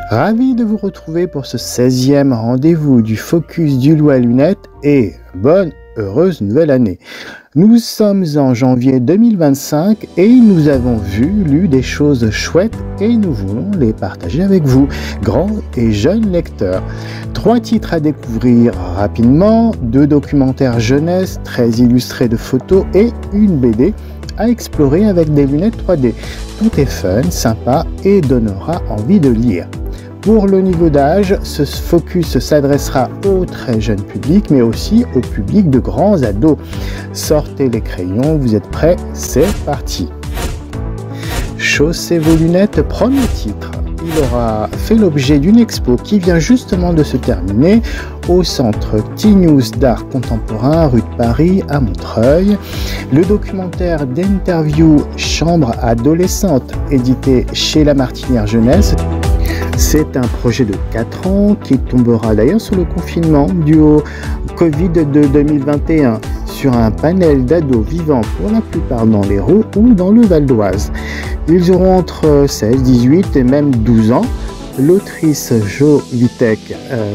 Ravi de vous retrouver pour ce 16e rendez-vous du Focus du Loup à lunettes et bonne, heureuse nouvelle année. Nous sommes en janvier 2025 et nous avons lu des choses chouettes et nous voulons les partager avec vous, grands et jeunes lecteurs. 3 titres à découvrir rapidement, 2 documentaires jeunesse très illustrés de photos et une BD à explorer avec des lunettes 3D. Tout est fun, sympa et donnera envie de lire. Pour le niveau d'âge, ce focus s'adressera au très jeune public, mais aussi au public de grands ados. Sortez les crayons, vous êtes prêts? C'est parti! Chaussez vos lunettes, premier titre. Il aura fait l'objet d'une expo qui vient justement de se terminer au centre T-News d'art contemporain, rue de Paris, à Montreuil. Le documentaire d'interview Chambre adolescente, édité chez La Martinière Jeunesse. C'est un projet de 4 ans qui tombera d'ailleurs sur le confinement dû au Covid de 2021 sur un panel d'ados vivant pour la plupart dans l'Hérault ou dans le Val d'Oise. Ils auront entre 16, 18 et même 12 ans. L'autrice Jo Vitek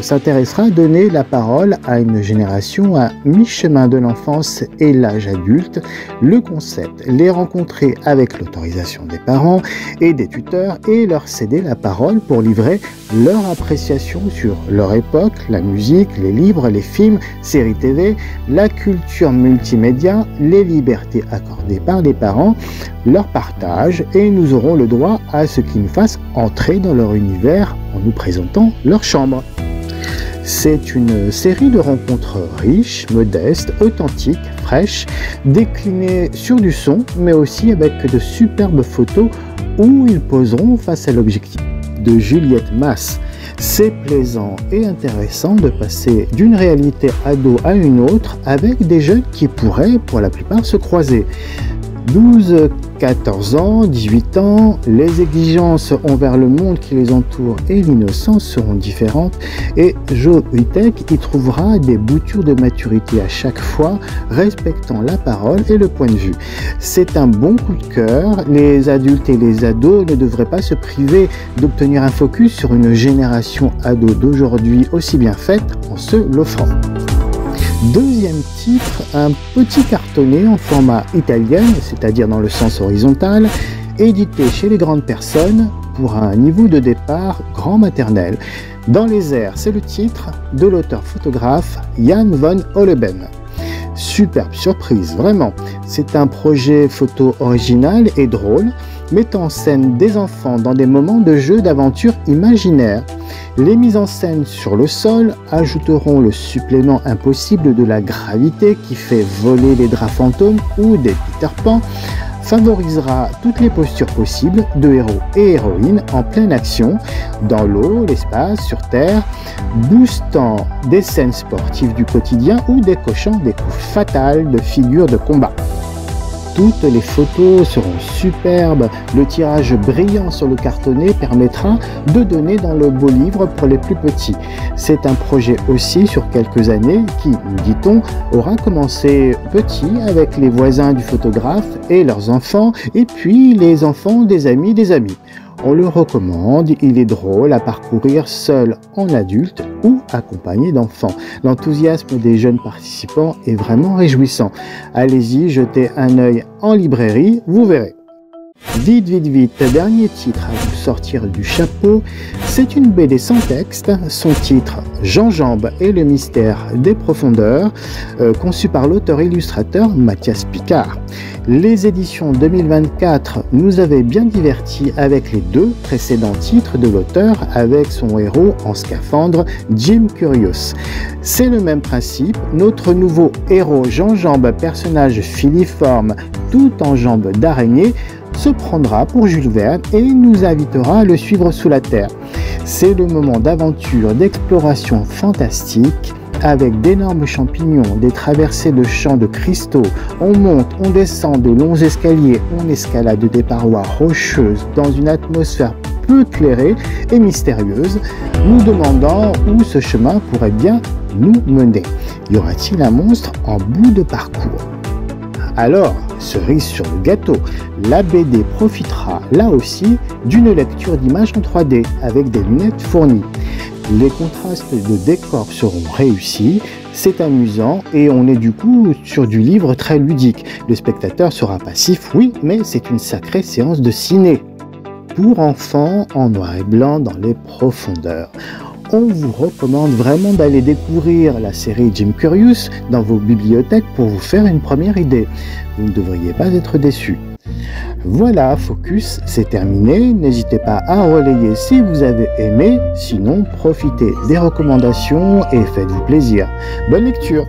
s'intéressera à donner la parole à une génération à mi-chemin de l'enfance et l'âge adulte. Le concept, les rencontrer avec l'autorisation des parents et des tuteurs et leur céder la parole pour livrer leur appréciation sur leur époque, la musique, les livres, les films, séries TV, la culture multimédia, les libertés accordées par les parents, leur partage, et nous aurons le droit à ce qu'ils nous fassent entrer dans leur univers en nous présentant leur chambre. C'est une série de rencontres riches, modestes, authentiques, fraîches, déclinées sur du son, mais aussi avec de superbes photos où ils poseront face à l'objectif de Juliette Masse. C'est plaisant et intéressant de passer d'une réalité ado à une autre avec des jeunes qui pourraient pour la plupart se croiser. 12, 14 ans, 18 ans, les exigences envers le monde qui les entoure et l'innocence seront différentes et Jo Vitek y trouvera des boutures de maturité à chaque fois, respectant la parole et le point de vue. C'est un bon coup de cœur, les adultes et les ados ne devraient pas se priver d'obtenir un focus sur une génération ado d'aujourd'hui aussi bien faite en se l'offrant. Deuxième titre, un petit cartonné en format italien, c'est-à-dire dans le sens horizontal, édité chez les grandes personnes pour un niveau de départ grand maternel. Dans les airs, c'est le titre de l'auteur-photographe Jan van Holleben. Superbe surprise, vraiment. C'est un projet photo original et drôle, mettant en scène des enfants dans des moments de jeu d'aventure imaginaire. Les mises en scène sur le sol ajouteront le supplément impossible de la gravité qui fait voler les draps fantômes ou des Peter Pan, favorisera toutes les postures possibles de héros et héroïnes en pleine action, dans l'eau, l'espace, sur terre, boostant des scènes sportives du quotidien ou décochant des coups fatals de figures de combat. Toutes les photos seront superbes, le tirage brillant sur le cartonné permettra de donner dans le beau livre pour les plus petits. C'est un projet aussi sur quelques années qui, nous dit-on, aura commencé petit avec les voisins du photographe et leurs enfants, et puis les enfants des amis des amis. On le recommande, il est drôle à parcourir seul en adulte ou accompagné d'enfants. L'enthousiasme des jeunes participants est vraiment réjouissant. Allez-y, jetez un œil en librairie, vous verrez. Vite, vite, vite, dernier titre à vous sortir du chapeau, c'est une BD sans texte, son titre Gingembre et le mystère des profondeurs, conçu par l'auteur-illustrateur Mathias Picard. Les éditions 2024 nous avaient bien divertis avec les 2 précédents titres de l'auteur avec son héros en scaphandre Jim Curious. C'est le même principe, notre nouveau héros Gingembre, personnage filiforme tout en jambes d'araignée, se prendra pour Jules Verne et nous invitera à le suivre sous la terre. C'est le moment d'aventure, d'exploration fantastique, avec d'énormes champignons, des traversées de champs de cristaux. On monte, on descend de longs escaliers, on escalade des parois rocheuses dans une atmosphère peu éclairée et mystérieuse, nous demandant où ce chemin pourrait bien nous mener. Y aura-t-il un monstre en bout de parcours? Alors, cerise sur le gâteau, la BD profitera là aussi d'une lecture d'images en 3D avec des lunettes fournies. Les contrastes de décors seront réussis, c'est amusant et on est du coup sur du livre très ludique. Le spectateur sera passif, oui, mais c'est une sacrée séance de ciné. Pour enfants en noir et blanc dans les profondeurs. On vous recommande vraiment d'aller découvrir la série Jim Curious dans vos bibliothèques pour vous faire une première idée. Vous ne devriez pas être déçus. Voilà, Focus, c'est terminé. N'hésitez pas à relayer si vous avez aimé. Sinon, profitez des recommandations et faites-vous plaisir. Bonne lecture!